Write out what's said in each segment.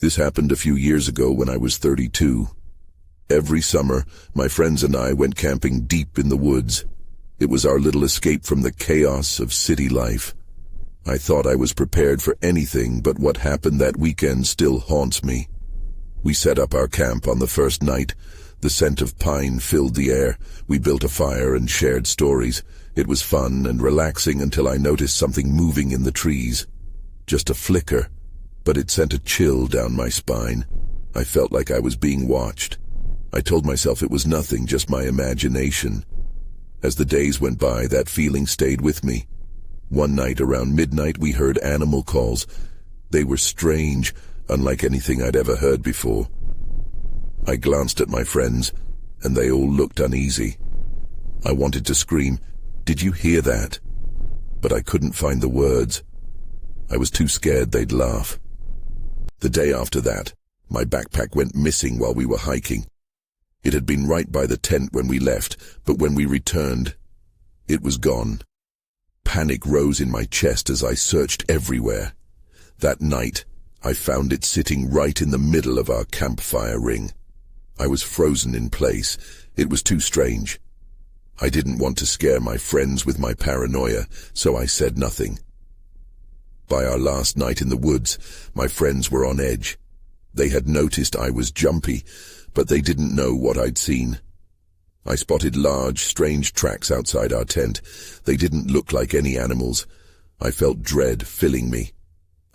This happened a few years ago when I was 32. Every summer, my friends and I went camping deep in the woods. It was our little escape from the chaos of city life. I thought I was prepared for anything, but what happened that weekend still haunts me. We set up our camp on the first night. The scent of pine filled the air. We built a fire and shared stories. It was fun and relaxing until I noticed something moving in the trees. Just a flicker, but it sent a chill down my spine. I felt like I was being watched. I told myself it was nothing, just my imagination. As the days went by, that feeling stayed with me. One night around midnight, we heard animal calls. They were strange, unlike anything I'd ever heard before. I glanced at my friends, and they all looked uneasy. I wanted to scream, "Did you hear that?" But I couldn't find the words. I was too scared they'd laugh. The day after that, my backpack went missing while we were hiking. It had been right by the tent when we left, but when we returned, it was gone. Panic rose in my chest as I searched everywhere. That night, I found it sitting right in the middle of our campfire ring. I was frozen in place. It was too strange. I didn't want to scare my friends with my paranoia, so I said nothing. By our last night in the woods, my friends were on edge. They had noticed I was jumpy, but they didn't know what I'd seen. I spotted large, strange tracks outside our tent. They didn't look like any animals. I felt dread filling me.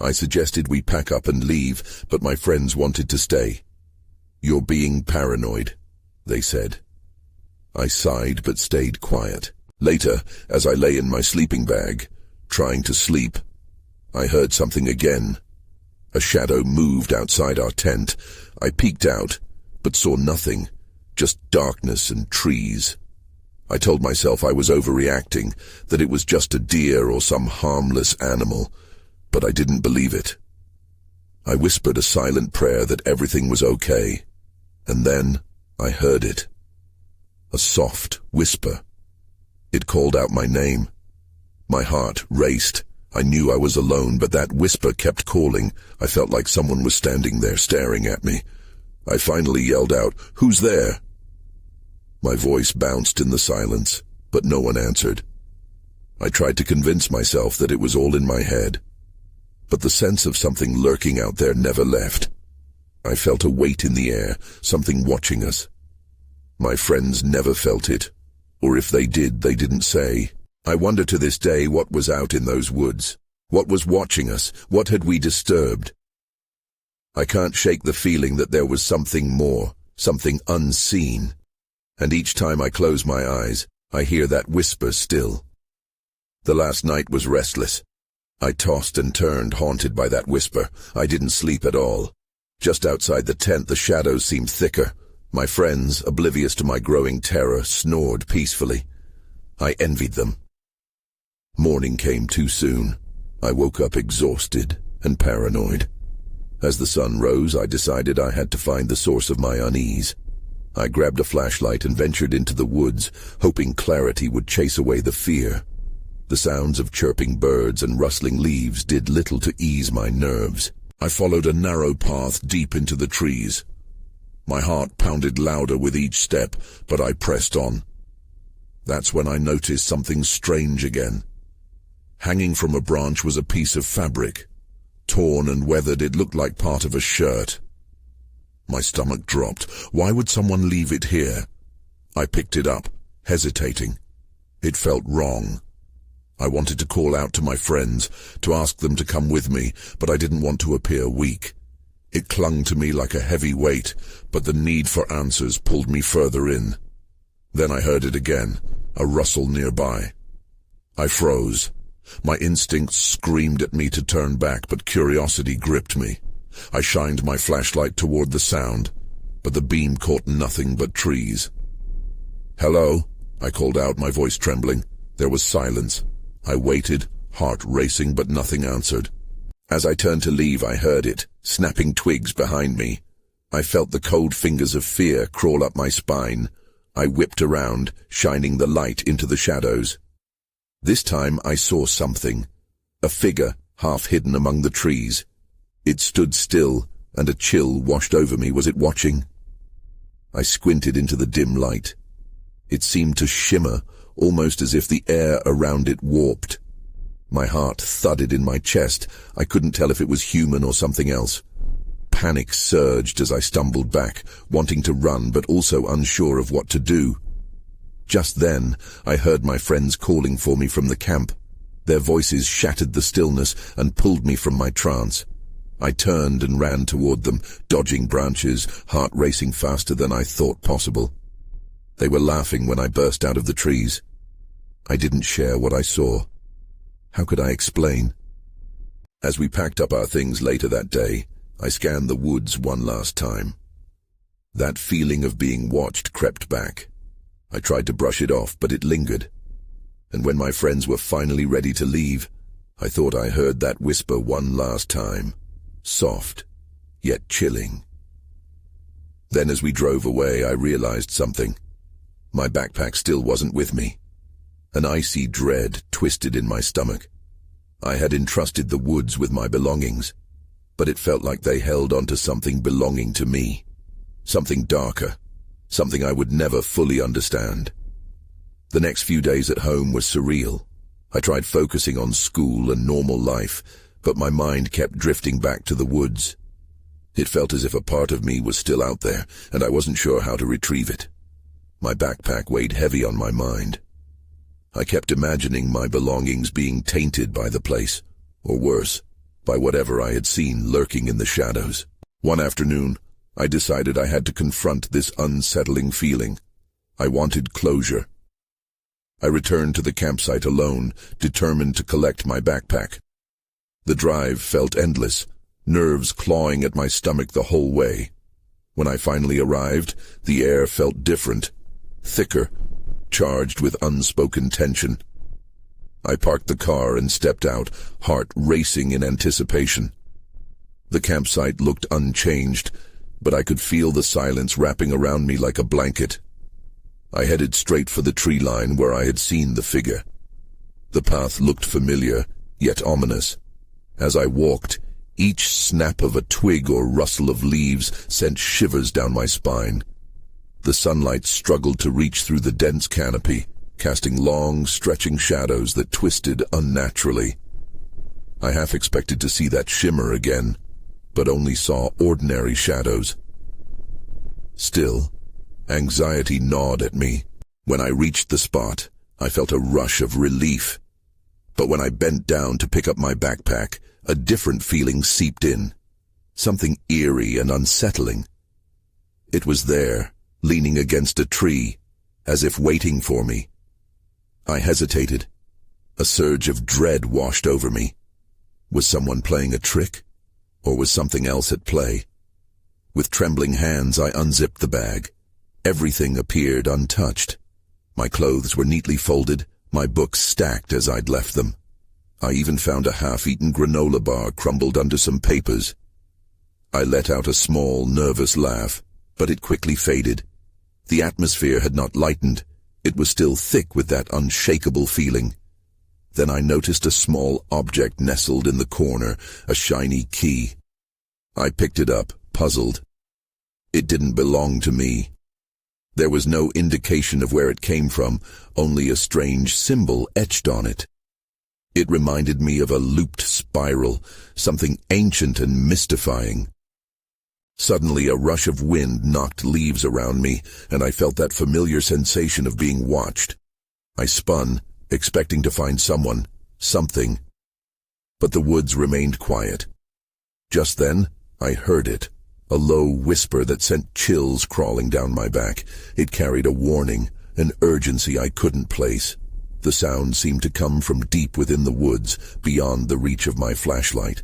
I suggested we pack up and leave, but my friends wanted to stay. "You're being paranoid," they said. I sighed but stayed quiet. Later, as I lay in my sleeping bag, trying to sleep, I heard something again. A shadow moved outside our tent. I peeked out, but saw nothing, just darkness and trees. I told myself I was overreacting, that it was just a deer or some harmless animal, but I didn't believe it. I whispered a silent prayer that everything was okay, and then I heard it. A soft whisper. It called out my name. My heart raced. I knew I was alone, but that whisper kept calling. I felt like someone was standing there staring at me. I finally yelled out, "Who's there?" My voice bounced in the silence, but no one answered. I tried to convince myself that it was all in my head, but the sense of something lurking out there never left. I felt a weight in the air, something watching us. My friends never felt it, or if they did, they didn't say. I wonder to this day what was out in those woods. What was watching us? What had we disturbed? I can't shake the feeling that there was something more, something unseen. And each time I close my eyes, I hear that whisper still. The last night was restless. I tossed and turned, haunted by that whisper. I didn't sleep at all. Just outside the tent, the shadows seemed thicker. My friends, oblivious to my growing terror, snored peacefully. I envied them. Morning came too soon. I woke up exhausted and paranoid. As the sun rose, I decided I had to find the source of my unease. I grabbed a flashlight and ventured into the woods, hoping clarity would chase away the fear. The sounds of chirping birds and rustling leaves did little to ease my nerves. I followed a narrow path deep into the trees. My heart pounded louder with each step, but I pressed on. That's when I noticed something strange again. Hanging from a branch was a piece of fabric. Torn and weathered, it looked like part of a shirt. My stomach dropped. Why would someone leave it here? I picked it up, hesitating. It felt wrong. I wanted to call out to my friends, to ask them to come with me, but I didn't want to appear weak. It clung to me like a heavy weight, but the need for answers pulled me further in. Then I heard it again, a rustle nearby. I froze. My instincts screamed at me to turn back, but curiosity gripped me. I shined my flashlight toward the sound, but the beam caught nothing but trees. "Hello?" I called out, my voice trembling. There was silence. I waited, heart racing, but nothing answered. As I turned to leave, I heard it, snapping twigs behind me. I felt the cold fingers of fear crawl up my spine. I whipped around, shining the light into the shadows. This time I saw something, a figure half hidden among the trees. It stood still, and a chill washed over me. Was it watching? I squinted into the dim light. It seemed to shimmer, almost as if the air around it warped. My heart thudded in my chest. I couldn't tell if it was human or something else. Panic surged as I stumbled back, wanting to run but also unsure of what to do. Just then, I heard my friends calling for me from the camp. Their voices shattered the stillness and pulled me from my trance. I turned and ran toward them, dodging branches, heart racing faster than I thought possible. They were laughing when I burst out of the trees. I didn't share what I saw. How could I explain? As we packed up our things later that day, I scanned the woods one last time. That feeling of being watched crept back. I tried to brush it off, but it lingered. And when my friends were finally ready to leave, I thought I heard that whisper one last time. Soft, yet chilling. Then as we drove away, I realized something. My backpack still wasn't with me. An icy dread twisted in my stomach. I had entrusted the woods with my belongings, but it felt like they held onto something belonging to me. Something darker, something I would never fully understand. The next few days at home were surreal. I tried focusing on school and normal life, but my mind kept drifting back to the woods. It felt as if a part of me was still out there, and I wasn't sure how to retrieve it. My backpack weighed heavy on my mind. I kept imagining my belongings being tainted by the place, or worse, by whatever I had seen lurking in the shadows. One afternoon, I decided I had to confront this unsettling feeling. I wanted closure. I returned to the campsite alone, determined to collect my backpack. The drive felt endless, nerves clawing at my stomach the whole way. When I finally arrived, the air felt different, thicker, charged with unspoken tension. I parked the car and stepped out, heart racing in anticipation. The campsite looked unchanged, but I could feel the silence wrapping around me like a blanket. I headed straight for the tree line where I had seen the figure. The path looked familiar, yet ominous. As I walked, each snap of a twig or rustle of leaves sent shivers down my spine. The sunlight struggled to reach through the dense canopy, casting long, stretching shadows that twisted unnaturally. I half expected to see that shimmer again, but only saw ordinary shadows. Still, anxiety gnawed at me. When I reached the spot, I felt a rush of relief. But when I bent down to pick up my backpack, a different feeling seeped in. Something eerie and unsettling. It was there, leaning against a tree, as if waiting for me. I hesitated. A surge of dread washed over me. Was someone playing a trick? Or was something else at play? With trembling hands, I unzipped the bag. Everything appeared untouched. My clothes were neatly folded, my books stacked as I'd left them. I even found a half-eaten granola bar crumbled under some papers. I let out a small, nervous laugh, but it quickly faded. The atmosphere had not lightened. It was still thick with that unshakable feeling. Then I noticed a small object nestled in the corner, a shiny key. I picked it up, puzzled. It didn't belong to me. There was no indication of where it came from, only a strange symbol etched on it. It reminded me of a looped spiral, something ancient and mystifying. Suddenly, a rush of wind knocked leaves around me, and I felt that familiar sensation of being watched. I spun, expecting to find someone, something. But the woods remained quiet. Just then, I heard it, a low whisper that sent chills crawling down my back. It carried a warning, an urgency I couldn't place. The sound seemed to come from deep within the woods, beyond the reach of my flashlight.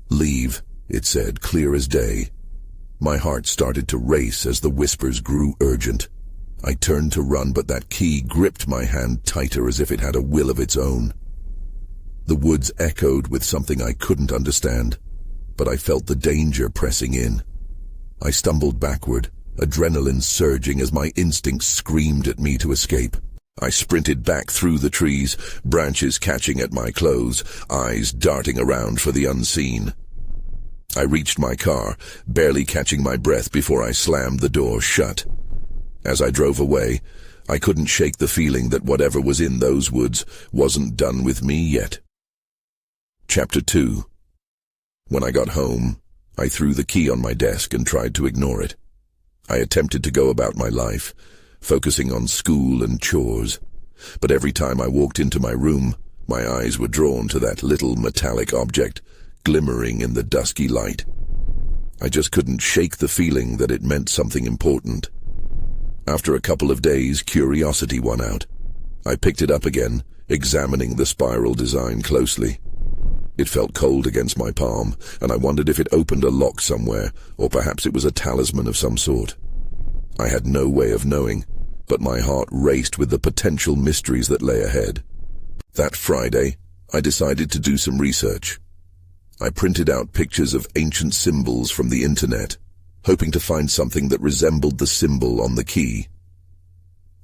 "Leave," it said, clear as day. My heart started to race as the whispers grew urgent. I turned to run, but that key gripped my hand tighter as if it had a will of its own. The woods echoed with something I couldn't understand, but I felt the danger pressing in. I stumbled backward, adrenaline surging as my instincts screamed at me to escape. I sprinted back through the trees, branches catching at my clothes, eyes darting around for the unseen. I reached my car, barely catching my breath before I slammed the door shut. As I drove away, I couldn't shake the feeling that whatever was in those woods wasn't done with me yet. Chapter 2. When I got home, I threw the key on my desk and tried to ignore it. I attempted to go about my life, focusing on school and chores, but every time I walked into my room, my eyes were drawn to that little metallic object, glimmering in the dusky light. I just couldn't shake the feeling that it meant something important. After a couple of days, curiosity won out. I picked it up again, examining the spiral design closely. It felt cold against my palm, and I wondered if it opened a lock somewhere, or perhaps it was a talisman of some sort. I had no way of knowing, but my heart raced with the potential mysteries that lay ahead. That Friday, I decided to do some research. I printed out pictures of ancient symbols from the internet, hoping to find something that resembled the symbol on the key.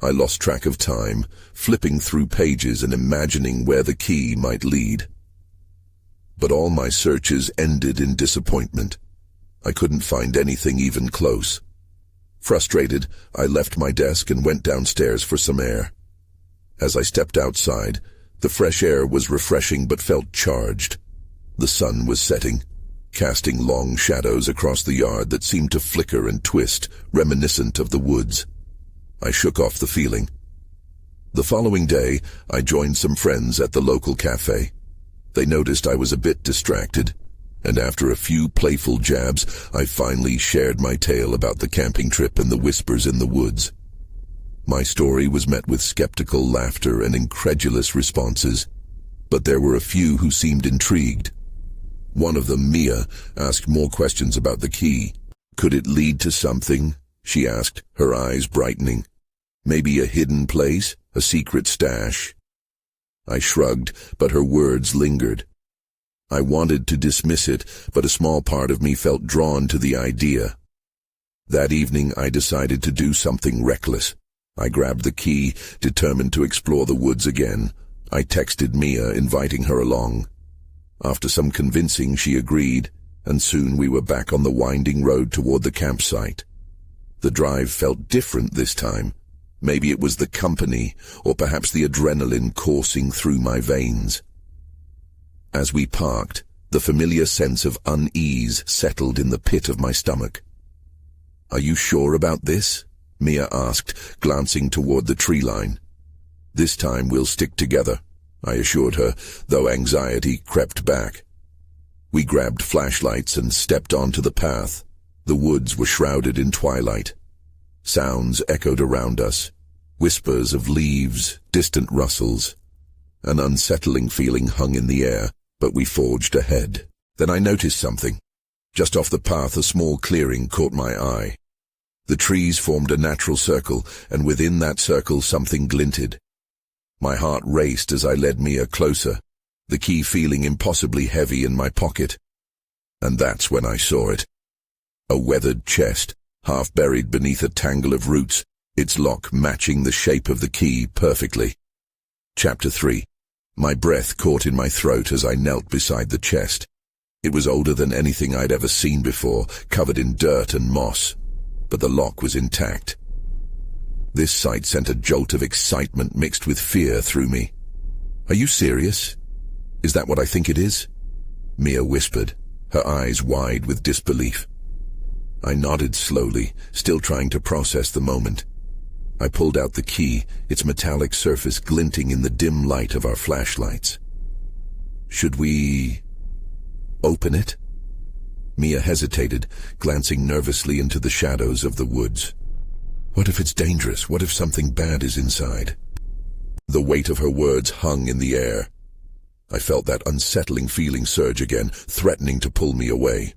I lost track of time, flipping through pages and imagining where the key might lead. But all my searches ended in disappointment. I couldn't find anything even close. Frustrated, I left my desk and went downstairs for some air. As I stepped outside, the fresh air was refreshing but felt charged. The sun was setting, casting long shadows across the yard that seemed to flicker and twist, reminiscent of the woods. I shook off the feeling. The following day, I joined some friends at the local cafe. They noticed I was a bit distracted, and after a few playful jabs, I finally shared my tale about the camping trip and the whispers in the woods. My story was met with skeptical laughter and incredulous responses, but there were a few who seemed intrigued. One of them, Mia, asked more questions about the key. Could it lead to something? She asked, her eyes brightening. Maybe a hidden place, a secret stash? I shrugged, but her words lingered. I wanted to dismiss it, but a small part of me felt drawn to the idea. That evening, I decided to do something reckless. I grabbed the key, determined to explore the woods again. I texted Mia, inviting her along. After some convincing, she agreed, and soon we were back on the winding road toward the campsite. The drive felt different this time. Maybe it was the company, or perhaps the adrenaline coursing through my veins. As we parked, the familiar sense of unease settled in the pit of my stomach. "Are you sure about this?" Mia asked, glancing toward the tree line. "This time we'll stick together," I assured her, though anxiety crept back. We grabbed flashlights and stepped onto the path. The woods were shrouded in twilight. Sounds echoed around us, whispers of leaves, distant rustles. An unsettling feeling hung in the air, but we forged ahead. Then I noticed something. Just off the path, a small clearing caught my eye. The trees formed a natural circle, and within that circle something glinted. My heart raced as I led Mia closer, the key feeling impossibly heavy in my pocket. And that's when I saw it. A weathered chest, half buried beneath a tangle of roots, its lock matching the shape of the key perfectly. Chapter 3. My breath caught in my throat as I knelt beside the chest. It was older than anything I'd ever seen before, covered in dirt and moss, but the lock was intact. This sight sent a jolt of excitement mixed with fear through me. "Are you serious? Is that what I think it is?" Mia whispered, her eyes wide with disbelief. I nodded slowly, still trying to process the moment. I pulled out the key, its metallic surface glinting in the dim light of our flashlights. "Should we open it?" Mia hesitated, glancing nervously into the shadows of the woods. "What if it's dangerous? What if something bad is inside?" The weight of her words hung in the air. I felt that unsettling feeling surge again, threatening to pull me away.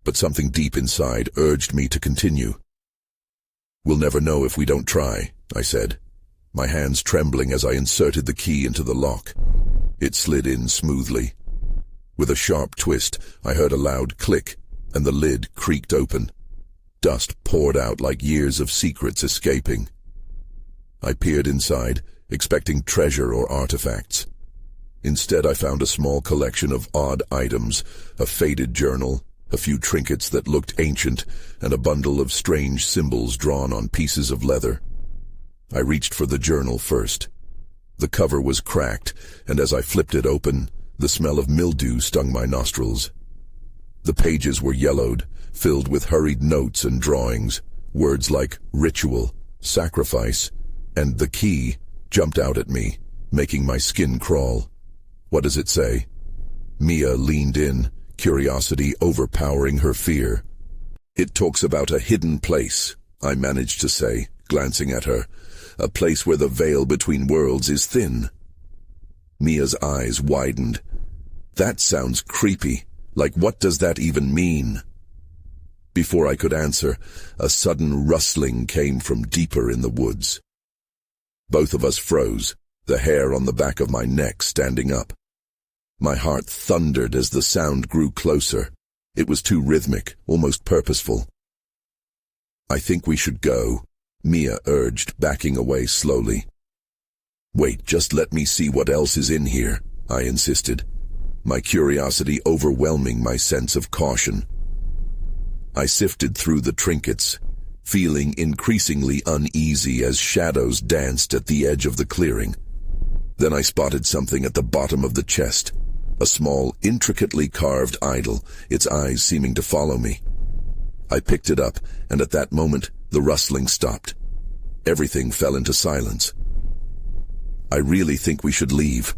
But something deep inside urged me to continue. "We'll never know if we don't try," I said, my hands trembling as I inserted the key into the lock. It slid in smoothly. With a sharp twist, I heard a loud click, and the lid creaked open. Dust poured out like years of secrets escaping. I peered inside, expecting treasure or artifacts. Instead, I found a small collection of odd items, a faded journal, a few trinkets that looked ancient, and a bundle of strange symbols drawn on pieces of leather. I reached for the journal first. The cover was cracked, and as I flipped it open, the smell of mildew stung my nostrils. The pages were yellowed, filled with hurried notes and drawings. Words like ritual, sacrifice, and the key jumped out at me, making my skin crawl. What does it say? Mia leaned in, curiosity overpowering her fear. It talks about a hidden place, I managed to say, glancing at her. A place where the veil between worlds is thin. Mia's eyes widened. That sounds creepy. Like, what does that even mean? Before I could answer, a sudden rustling came from deeper in the woods. Both of us froze, the hair on the back of my neck standing up. My heart thundered as the sound grew closer. It was too rhythmic, almost purposeful. I think we should go, Mia urged, backing away slowly. Wait, just let me see what else is in here, I insisted, my curiosity overwhelming my sense of caution. I sifted through the trinkets, feeling increasingly uneasy as shadows danced at the edge of the clearing. Then I spotted something at the bottom of the chest, a small, intricately carved idol, its eyes seeming to follow me. I picked it up, and at that moment, the rustling stopped. Everything fell into silence. I really think we should leave,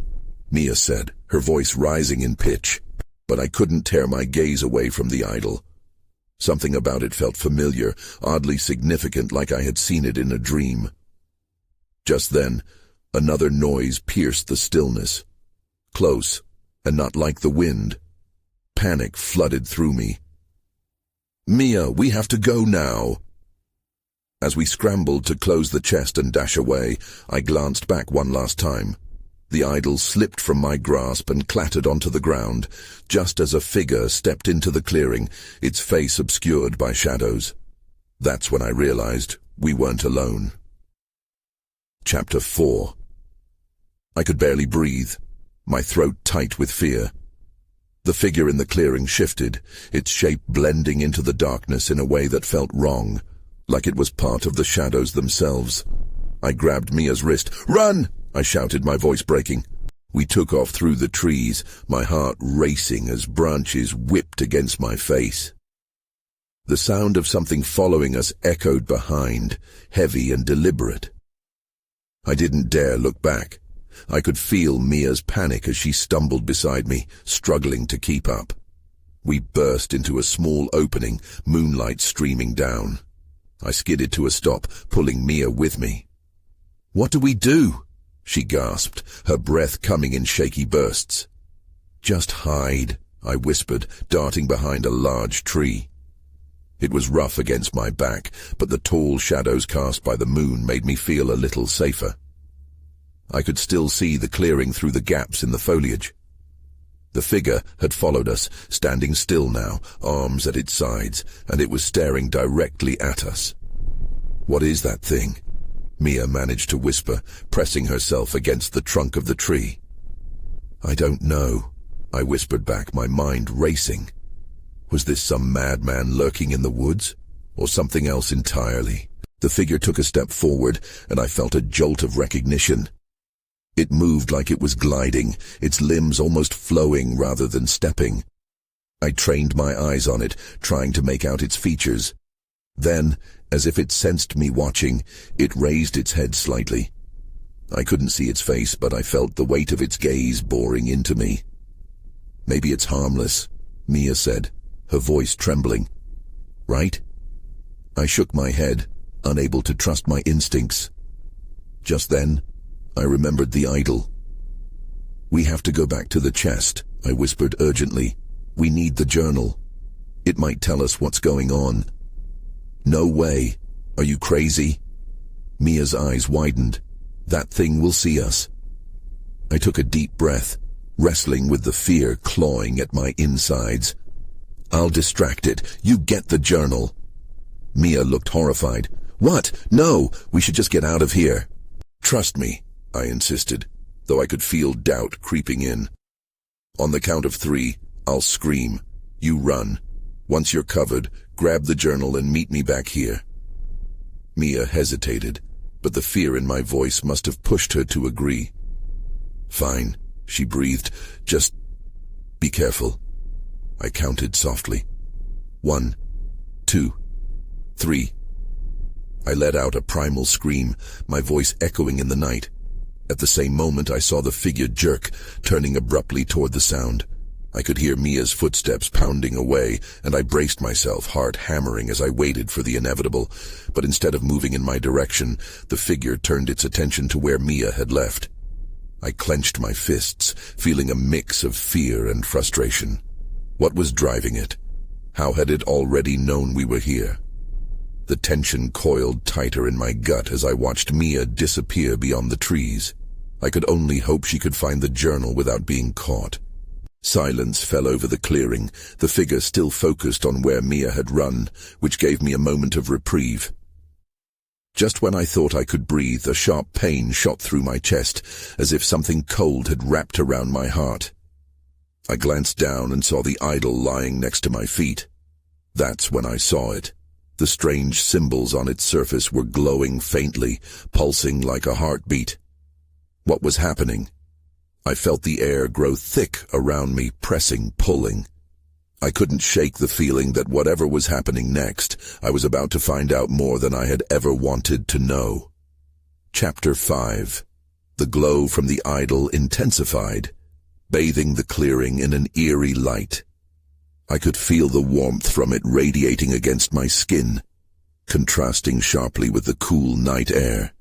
Mia said, her voice rising in pitch, but I couldn't tear my gaze away from the idol. Something about it felt familiar, oddly significant, like I had seen it in a dream. Just then, another noise pierced the stillness. Close, and not like the wind. Panic flooded through me. Mia, we have to go now. As we scrambled to close the chest and dash away, I glanced back one last time. The idol slipped from my grasp and clattered onto the ground, just as a figure stepped into the clearing, its face obscured by shadows. That's when I realized we weren't alone. Chapter 4. I could barely breathe, my throat tight with fear. The figure in the clearing shifted, its shape blending into the darkness in a way that felt wrong, like it was part of the shadows themselves. I grabbed Mia's wrist. Run! I shouted, my voice breaking. We took off through the trees, my heart racing as branches whipped against my face. The sound of something following us echoed behind, heavy and deliberate. I didn't dare look back. I could feel Mia's panic as she stumbled beside me, struggling to keep up. We burst into a small opening, moonlight streaming down. I skidded to a stop, pulling Mia with me. What do we do? She gasped, her breath coming in shaky bursts. Just hide, I whispered, darting behind a large tree. It was rough against my back, but the tall shadows cast by the moon made me feel a little safer. I could still see the clearing through the gaps in the foliage. The figure had followed us, standing still now, arms at its sides, and it was staring directly at us. What is that thing? Mia managed to whisper, pressing herself against the trunk of the tree. I don't know, I whispered back, my mind racing. Was this some madman lurking in the woods, or something else entirely? The figure took a step forward, and I felt a jolt of recognition. It moved like it was gliding, its limbs almost flowing rather than stepping. I trained my eyes on it, trying to make out its features. Then, as if it sensed me watching, it raised its head slightly. I couldn't see its face, but I felt the weight of its gaze boring into me. Maybe it's harmless, Mia said, her voice trembling. Right? I shook my head, unable to trust my instincts. Just then, I remembered the idol. We have to go back to the chest, I whispered urgently. We need the journal. It might tell us what's going on. No way. Are you crazy? Mia's eyes widened. That thing will see us. I took a deep breath, wrestling with the fear clawing at my insides. I'll distract it. You get the journal. Mia looked horrified. What? No, we should just get out of here. Trust me, I insisted, though I could feel doubt creeping in. On the count of 3, I'll scream. You run. Once you're covered, grab the journal and meet me back here." Mia hesitated, but the fear in my voice must have pushed her to agree. "Fine," she breathed. "Just be careful." I counted softly. 1, 2, 3. I let out a primal scream, my voice echoing in the night. At the same moment, I saw the figure jerk, turning abruptly toward the sound. I could hear Mia's footsteps pounding away, and I braced myself, heart hammering as I waited for the inevitable. But instead of moving in my direction, the figure turned its attention to where Mia had left. I clenched my fists, feeling a mix of fear and frustration. What was driving it? How had it already known we were here? The tension coiled tighter in my gut as I watched Mia disappear beyond the trees. I could only hope she could find the journal without being caught. Silence fell over the clearing, the figure still focused on where Mia had run, which gave me a moment of reprieve. Just when I thought I could breathe, a sharp pain shot through my chest, as if something cold had wrapped around my heart. I glanced down and saw the idol lying next to my feet. That's when I saw it. The strange symbols on its surface were glowing faintly, pulsing like a heartbeat. What was happening? I felt the air grow thick around me, pressing, pulling. I couldn't shake the feeling that whatever was happening next, I was about to find out more than I had ever wanted to know. Chapter 5. The glow from the idol intensified, bathing the clearing in an eerie light. I could feel the warmth from it radiating against my skin, contrasting sharply with the cool night air.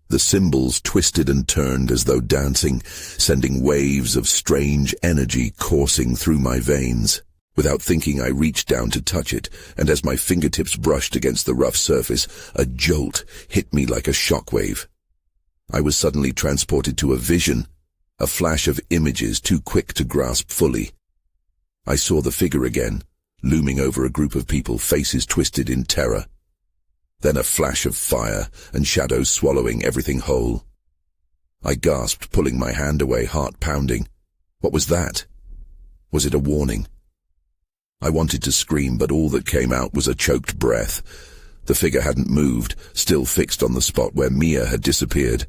The symbols twisted and turned as though dancing, sending waves of strange energy coursing through my veins. Without thinking, I reached down to touch it, and as my fingertips brushed against the rough surface, a jolt hit me like a shockwave. I was suddenly transported to a vision, a flash of images too quick to grasp fully. I saw the figure again, looming over a group of people, faces twisted in terror. Then a flash of fire and shadows swallowing everything whole. I gasped, pulling my hand away, heart pounding. What was that? Was it a warning? I wanted to scream, but all that came out was a choked breath. The figure hadn't moved, still fixed on the spot where Mia had disappeared.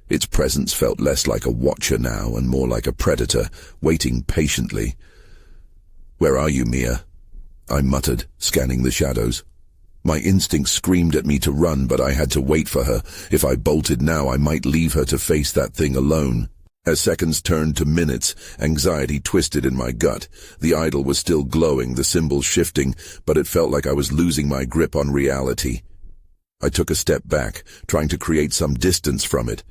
Its presence felt less like a watcher now and more like a predator, waiting patiently. "Where are you, Mia?" I muttered, scanning the shadows. My instincts screamed at me to run, but I had to wait for her. If I bolted now, I might leave her to face that thing alone. As seconds turned to minutes, anxiety twisted in my gut. The idol was still glowing, the symbols shifting, but it felt like I was losing my grip on reality. I took a step back, trying to create some distance from it.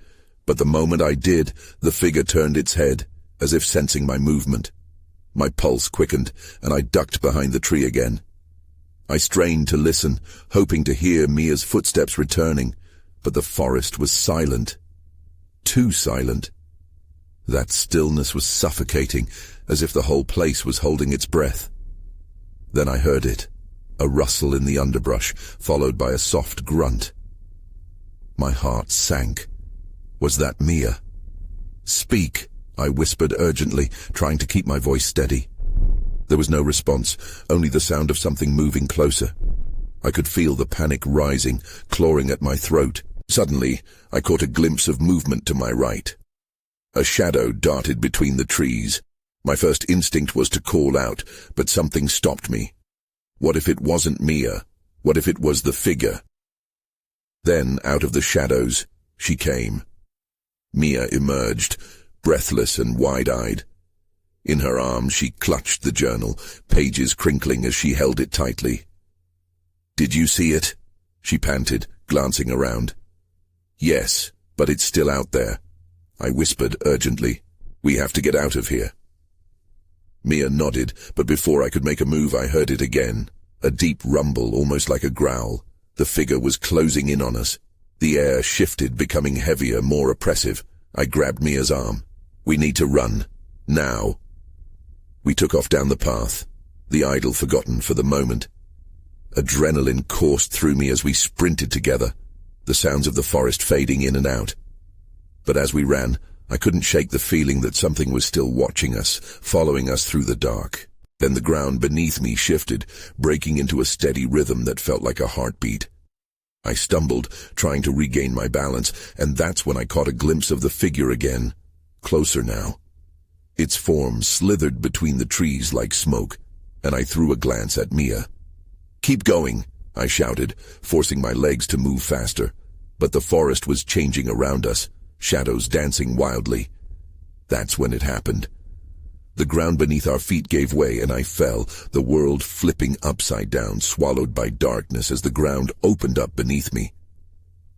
But the moment I did, the figure turned its head, as if sensing my movement. My pulse quickened, and I ducked behind the tree again. I strained to listen, hoping to hear Mia's footsteps returning, but the forest was silent. Too silent. That stillness was suffocating, as if the whole place was holding its breath. Then I heard it, a rustle in the underbrush, followed by a soft grunt. My heart sank. Was that Mia? "Speak," I whispered urgently, trying to keep my voice steady. There was no response, only the sound of something moving closer. I could feel the panic rising, clawing at my throat. Suddenly, I caught a glimpse of movement to my right. A shadow darted between the trees. My first instinct was to call out, but something stopped me. What if it wasn't Mia? What if it was the figure? Then, out of the shadows, she came. Mia emerged, breathless and wide-eyed. In her arms she clutched the journal, pages crinkling as she held it tightly. "Did you see it?" she panted, glancing around. "Yes, but it's still out there," I whispered urgently. "We have to get out of here." Mia nodded, but before I could make a move I heard it again. A deep rumble, almost like a growl. The figure was closing in on us. The air shifted, becoming heavier, more oppressive. I grabbed Mia's arm. "We need to run. Now." We took off down the path, the idol forgotten for the moment. Adrenaline coursed through me as we sprinted together, the sounds of the forest fading in and out. But as we ran, I couldn't shake the feeling that something was still watching us, following us through the dark. Then the ground beneath me shifted, breaking into a steady rhythm that felt like a heartbeat. I stumbled, trying to regain my balance, and that's when I caught a glimpse of the figure again, closer now. Its form slithered between the trees like smoke, and I threw a glance at Mia. "Keep going," I shouted, forcing my legs to move faster. But the forest was changing around us, shadows dancing wildly. That's when it happened. The ground beneath our feet gave way and I fell, the world flipping upside down, swallowed by darkness as the ground opened up beneath me.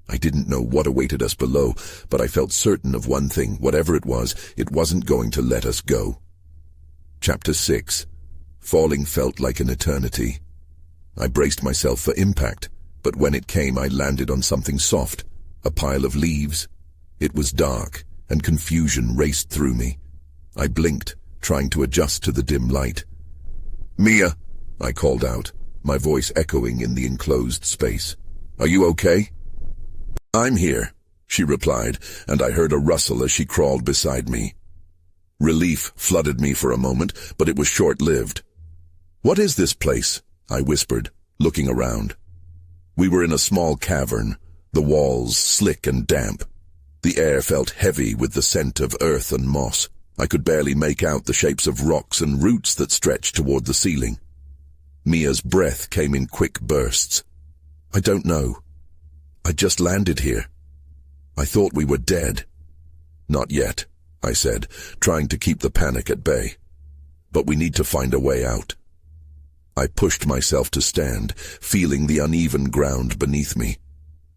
I didn't know what awaited us below, but I felt certain of one thing: whatever it wasn't going to let us go. Chapter 6. Falling felt like an eternity. I braced myself for impact, but when it came I landed on something soft, a pile of leaves. It was dark, and confusion raced through me. I blinked, trying to adjust to the dim light. "Mia," I called out, my voice echoing in the enclosed space. "Are you okay?" "I'm here," she replied, and I heard a rustle as she crawled beside me. Relief flooded me for a moment, but it was short-lived. "What is this place?" I whispered, looking around. We were in a small cavern, the walls slick and damp. The air felt heavy with the scent of earth and moss. I could barely make out the shapes of rocks and roots that stretched toward the ceiling. Mia's breath came in quick bursts. "I don't know. I just landed here. I thought we were dead." "Not yet," I said, trying to keep the panic at bay. "But we need to find a way out." I pushed myself to stand, feeling the uneven ground beneath me.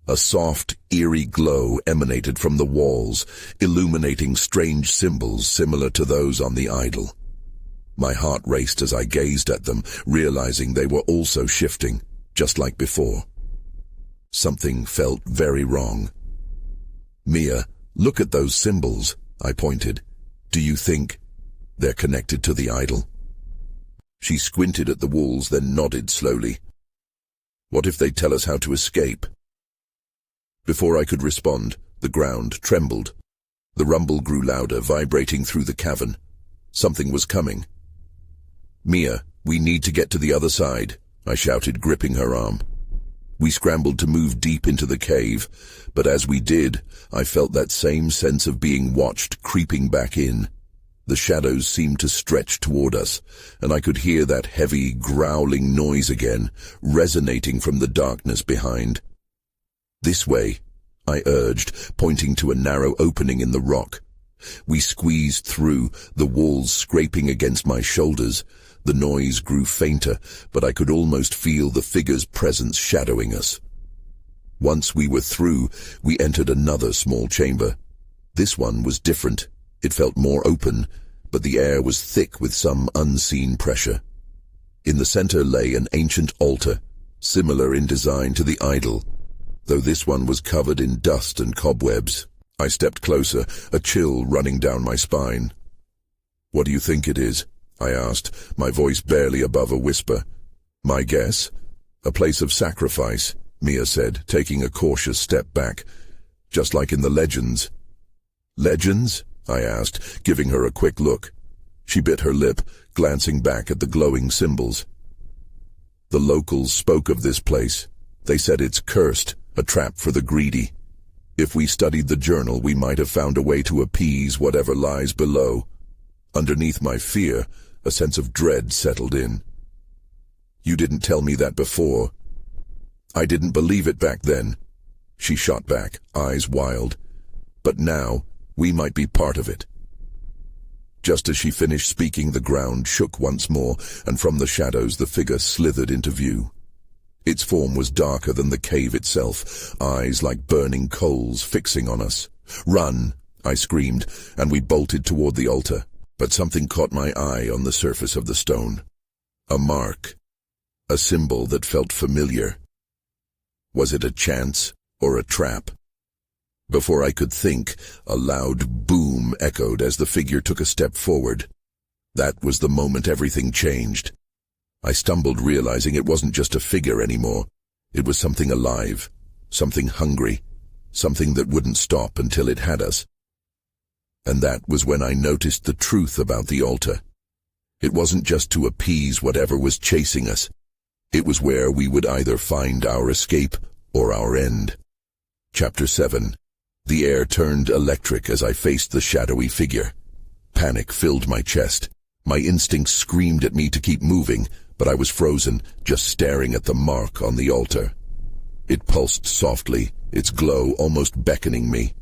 A soft, eerie glow emanated from the walls, illuminating strange symbols similar to those on the idol. My heart raced as I gazed at them, realizing they were also shifting, just like before. Something felt very wrong. "Mia, look at those symbols," I pointed. "Do you think they're connected to the idol?" She squinted at the walls, then nodded slowly. "What if they tell us how to escape?" Before I could respond, the ground trembled. The rumble grew louder, vibrating through the cavern. Something was coming. "Mia, we need to get to the other side," I shouted, gripping her arm. We scrambled to move deep into the cave, but as we did, I felt that same sense of being watched creeping back in. The shadows seemed to stretch toward us, and I could hear that heavy, growling noise again, resonating from the darkness behind. "This way," I urged, pointing to a narrow opening in the rock. We squeezed through, the walls scraping against my shoulders. The noise grew fainter, but I could almost feel the figure's presence shadowing us. Once we were through, we entered another small chamber. This one was different. It felt more open, but the air was thick with some unseen pressure. In the center lay an ancient altar, similar in design to the idol, though this one was covered in dust and cobwebs. I stepped closer, a chill running down my spine. "What do you think it is?" I asked, my voice barely above a whisper. "My guess? A place of sacrifice," Mia said, taking a cautious step back. "Just like in the legends." "Legends?" I asked, giving her a quick look. She bit her lip, glancing back at the glowing symbols. "The locals spoke of this place. They said it's cursed, a trap for the greedy. If we studied the journal, we might have found a way to appease whatever lies below." Underneath my fear, a sense of dread settled in. "You didn't tell me that before." "I didn't believe it back then," she shot back, eyes wild. "But now, we might be part of it." Just as she finished speaking, the ground shook once more, and from the shadows the figure slithered into view. Its form was darker than the cave itself, eyes like burning coals fixing on us. "Run!" I screamed, and we bolted toward the altar. But something caught my eye on the surface of the stone. A mark. A symbol that felt familiar. Was it a chance or a trap? Before I could think, a loud boom echoed as the figure took a step forward. That was the moment everything changed. I stumbled, realizing it wasn't just a figure anymore. It was something alive, something hungry, something that wouldn't stop until it had us. And that was when I noticed the truth about the altar. It wasn't just to appease whatever was chasing us. It was where we would either find our escape or our end. Chapter 7. The air turned electric as I faced the shadowy figure. Panic filled my chest. My instincts screamed at me to keep moving, but I was frozen, just staring at the mark on the altar. It pulsed softly, its glow almost beckoning me.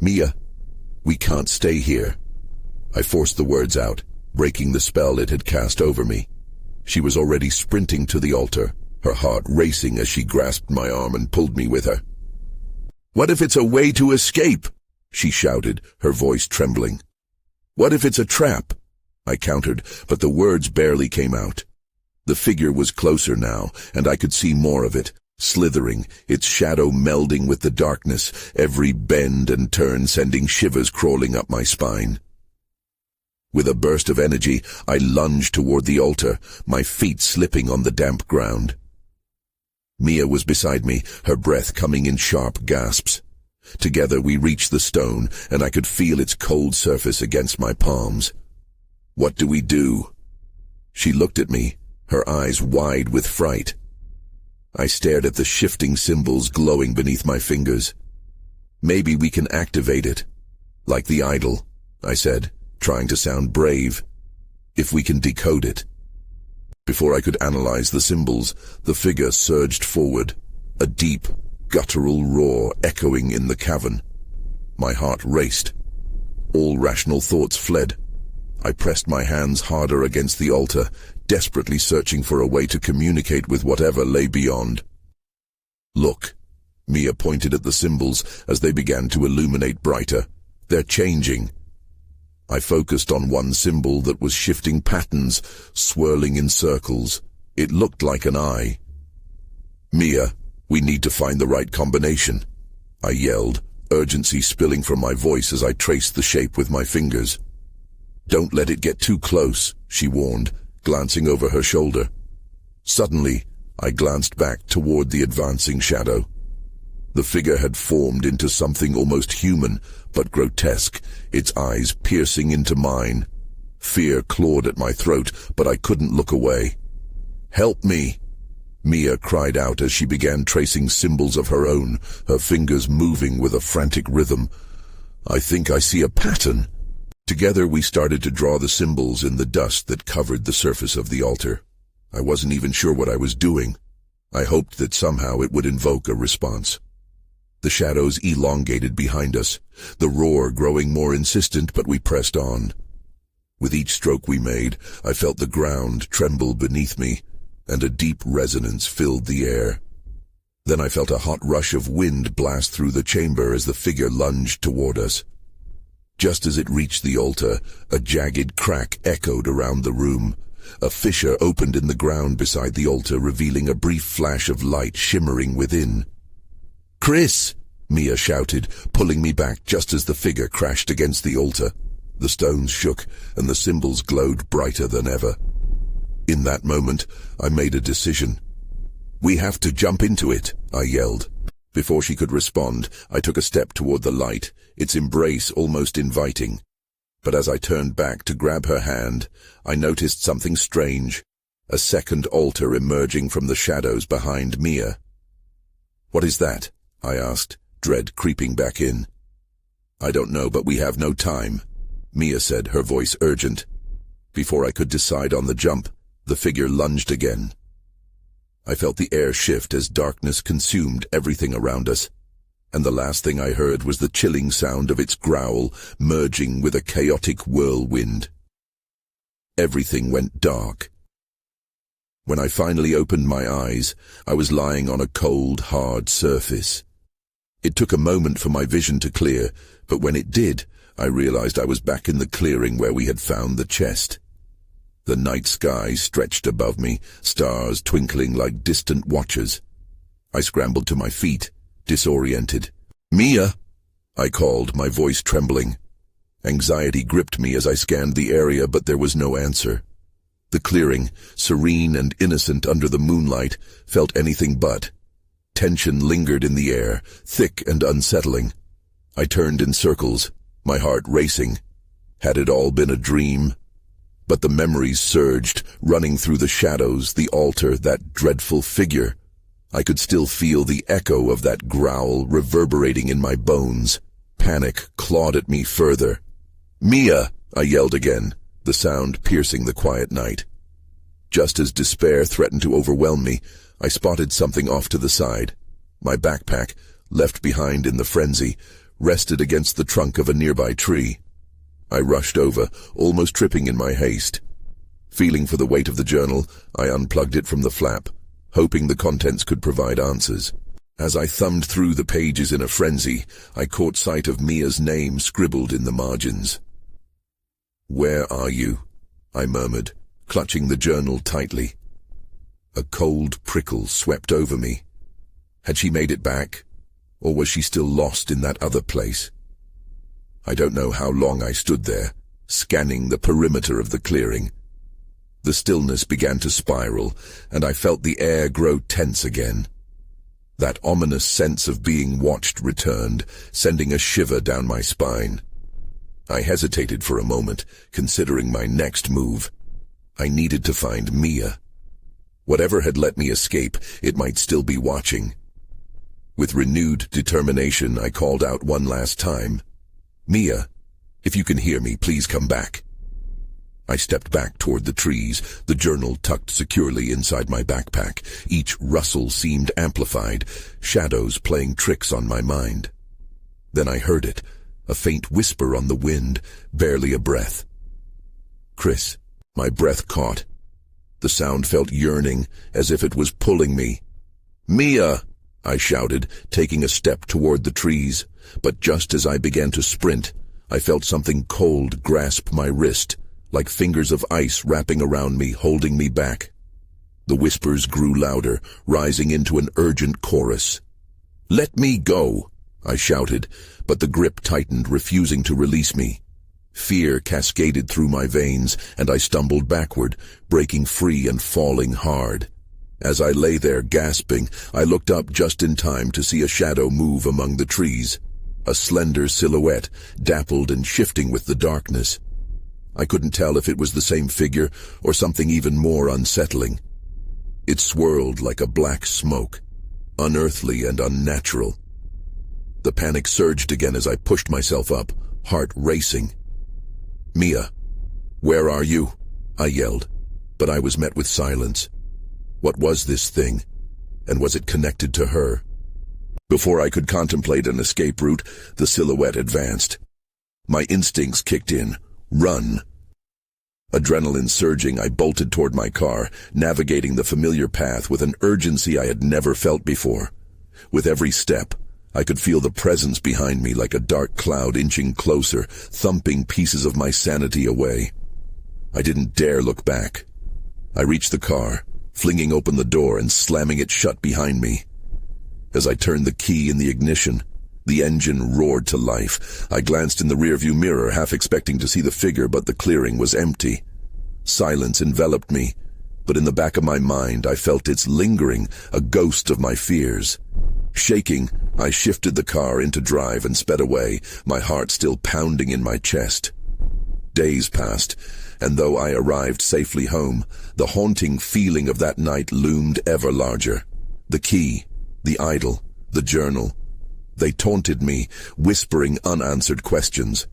"Mia, we can't stay here." I forced the words out, breaking the spell it had cast over me. She was already sprinting to the altar, her heart racing as she grasped my arm and pulled me with her. "What if it's a way to escape?" she shouted, her voice trembling. "What if it's a trap?" I countered, but the words barely came out. The figure was closer now, and I could see more of it, slithering, its shadow melding with the darkness, every bend and turn sending shivers crawling up my spine. With a burst of energy, I lunged toward the altar, my feet slipping on the damp ground. Mia was beside me, her breath coming in sharp gasps. Together we reached the stone, and I could feel its cold surface against my palms. "What do we do?" She looked at me, her eyes wide with fright. I stared at the shifting symbols glowing beneath my fingers. "Maybe we can activate it. Like the idol," I said, trying to sound brave. "If we can decode it." Before I could analyze the symbols, the figure surged forward, a deep, guttural roar echoing in the cavern. My heart raced. All rational thoughts fled. I pressed my hands harder against the altar, desperately searching for a way to communicate with whatever lay beyond. "Look," Mia pointed at the symbols as they began to illuminate brighter. "They're changing." I focused on one symbol that was shifting patterns, swirling in circles. It looked like an eye. "Mia, we need to find the right combination," I yelled, urgency spilling from my voice as I traced the shape with my fingers. "Don't let it get too close," she warned, glancing over her shoulder. Suddenly, I glanced back toward the advancing shadow. The figure had formed into something almost human, but grotesque, its eyes piercing into mine. Fear clawed at my throat, but I couldn't look away. "Help me!" Mia cried out as she began tracing symbols of her own, her fingers moving with a frantic rhythm. "I think I see a pattern." Together we started to draw the symbols in the dust that covered the surface of the altar. I wasn't even sure what I was doing. I hoped that somehow it would invoke a response. The shadows elongated behind us, the roar growing more insistent, but we pressed on. With each stroke we made, I felt the ground tremble beneath me, and a deep resonance filled the air. Then I felt a hot rush of wind blast through the chamber as the figure lunged toward us. Just as it reached the altar, a jagged crack echoed around the room. A fissure opened in the ground beside the altar, revealing a brief flash of light shimmering within. "Chris!" Mia shouted, pulling me back just as the figure crashed against the altar. The stones shook, and the symbols glowed brighter than ever. In that moment, I made a decision. "We have to jump into it," I yelled. Before she could respond, I took a step toward the light, its embrace almost inviting. But as I turned back to grab her hand, I noticed something strange, a second altar emerging from the shadows behind Mia. "What is that?" I asked, dread creeping back in. "I don't know, but we have no time," Mia said, her voice urgent. Before I could decide on the jump, the figure lunged again. I felt the air shift as darkness consumed everything around us, and the last thing I heard was the chilling sound of its growl merging with a chaotic whirlwind. Everything went dark. When I finally opened my eyes, I was lying on a cold, hard surface. It took a moment for my vision to clear, but when it did, I realized I was back in the clearing where we had found the chest. The night sky stretched above me, stars twinkling like distant watchers. I scrambled to my feet, disoriented. "Mia!" I called, my voice trembling. Anxiety gripped me as I scanned the area, but there was no answer. The clearing, serene and innocent under the moonlight, felt anything but. Tension lingered in the air, thick and unsettling. I turned in circles, my heart racing. Had it all been a dream? But the memories surged, running through the shadows, the altar, that dreadful figure. I could still feel the echo of that growl reverberating in my bones. Panic clawed at me further. "Mia!" I yelled again, the sound piercing the quiet night. Just as despair threatened to overwhelm me, I spotted something off to the side. My backpack, left behind in the frenzy, rested against the trunk of a nearby tree. I rushed over, almost tripping in my haste. Feeling for the weight of the journal, I unplugged it from the flap, hoping the contents could provide answers. As I thumbed through the pages in a frenzy, I caught sight of Mia's name scribbled in the margins. "Where are you?" I murmured, clutching the journal tightly. A cold prickle swept over me. Had she made it back, or was she still lost in that other place? I don't know how long I stood there, scanning the perimeter of the clearing. The stillness began to spiral, and I felt the air grow tense again. That ominous sense of being watched returned, sending a shiver down my spine. I hesitated for a moment, considering my next move. I needed to find Mia. Whatever had let me escape, it might still be watching. With renewed determination, I called out one last time. "Mia, if you can hear me, please come back." I stepped back toward the trees, the journal tucked securely inside my backpack. Each rustle seemed amplified, shadows playing tricks on my mind. Then I heard it, a faint whisper on the wind, barely a breath. "Chris." My breath caught. The sound felt yearning, as if it was pulling me. "Mia!" I shouted, taking a step toward the trees. But just as I began to sprint, I felt something cold grasp my wrist, like fingers of ice wrapping around me, holding me back. The whispers grew louder, rising into an urgent chorus. "Let me go!" I shouted, but the grip tightened, refusing to release me. Fear cascaded through my veins, and I stumbled backward, breaking free and falling hard. As I lay there gasping, I looked up just in time to see a shadow move among the trees. A slender silhouette, dappled and shifting with the darkness. I couldn't tell if it was the same figure or something even more unsettling. It swirled like a black smoke, unearthly and unnatural. The panic surged again as I pushed myself up, heart racing. "Mia, where are you?" I yelled, but I was met with silence. What was this thing, and was it connected to her? Before I could contemplate an escape route, the silhouette advanced. My instincts kicked in. Run! Adrenaline surging, I bolted toward my car, navigating the familiar path with an urgency I had never felt before. With every step, I could feel the presence behind me like a dark cloud inching closer, thumping pieces of my sanity away. I didn't dare look back. I reached the car, flinging open the door and slamming it shut behind me. As I turned the key in the ignition, the engine roared to life. I glanced in the rearview mirror, half expecting to see the figure, but the clearing was empty. Silence enveloped me, but in the back of my mind I felt its lingering, a ghost of my fears. Shaking, I shifted the car into drive and sped away, my heart still pounding in my chest. Days passed, and though I arrived safely home, the haunting feeling of that night loomed ever larger. The key, the idol, the journal. They taunted me, whispering unanswered questions.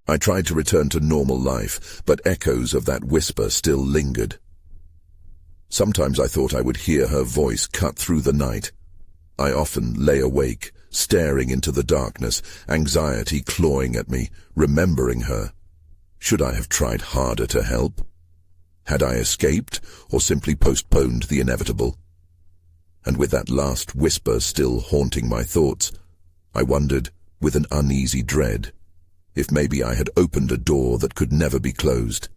I tried to return to normal life, but echoes of that whisper still lingered. Sometimes I thought I would hear her voice cut through the night. I often lay awake, staring into the darkness, anxiety clawing at me, remembering her. Should I have tried harder to help? Had I escaped, or simply postponed the inevitable? And with that last whisper still haunting my thoughts, I wondered, with an uneasy dread, if maybe I had opened a door that could never be closed.